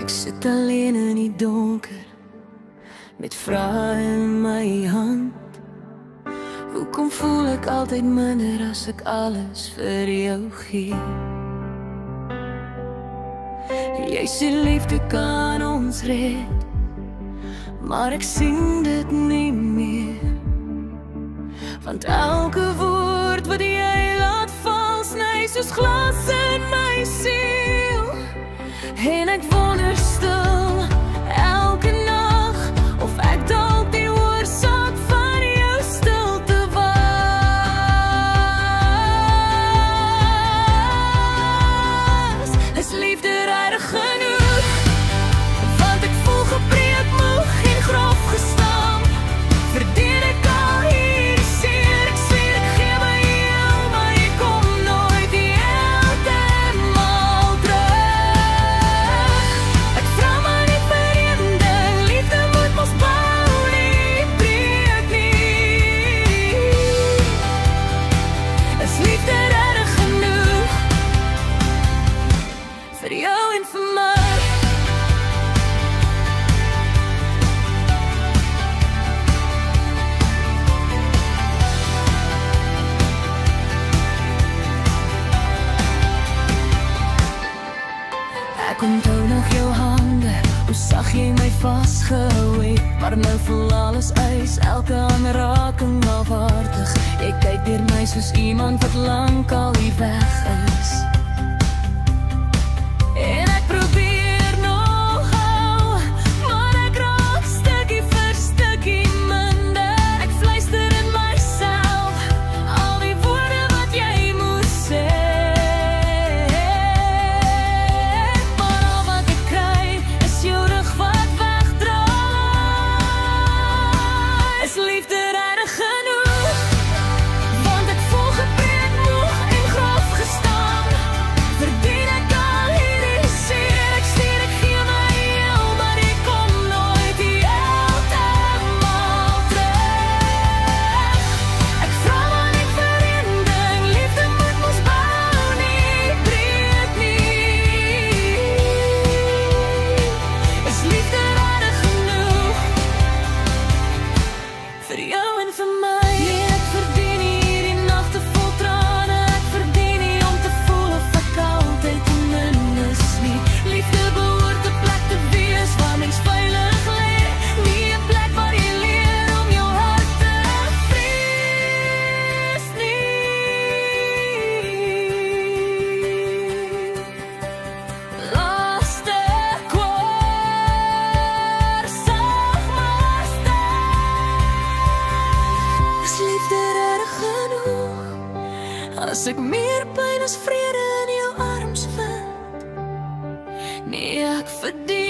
Ek sit alleen in die donker met vrae in my hand. Hoekom voel ek altyd minder as ek alles vir jou gee? Jy sê liefde kan ons red, maar ek sien dit nie meer. Want elke woord wat jy laat val, sny soos glas in my siel. En ek wonder stil elke nag of ek dalk die oorsaak van jou stilte was. Is liefde regtig genoeg? Want ek voel gebreek, moeg en grof gestamp. Verdien ek al hierdie seer? Ek sweer ek gee my heel, maar jy kom nooit heeltemal terug. Ek vra maar net vir een ding, liefde moet ons bou, nie breek nie. Is liefde regtig genoeg vir jou en vir my? Ek onthou nog jou hande, hoe sag jy my vasgehou het. Maar nou voel alles ys, elke aanraking afwaardig. Jy kyk deur my soos iemand wat lank al hier weg is. En ek probeer nog hou, maar ek raak stukkie vir stukkie minder. Ek fluister in myself al die woorde wat jy moes sê. Maar al wat ek kry is jou rug wat wegdraai. Is liefde regtig genoeg? Want ek voel gebreek, moeg en grof gestamp. Verdien ek al hierdie seer? Ek sweer ek gee my heel, maar jy kom nooit heeltemal terug. Ek vra maar net vir een ding, liefde moet ons bou, nie breek nie. Is liefde regtig genoeg vir jou en vir my? Nee, ek verdien nie hierdie nagte vol trane. Ek verdien nie om te voel of ek altyd te min is nie. Liefde behoort 'n plek te wees waar mens veilig lê, nie 'n plek waar jy leer om jou hart te vrees nie. Laaste koor, sag maar staan. Is liefde regtig genoeg? As ek meer pyn as vrede in jou arms vind? Nee, ek verdien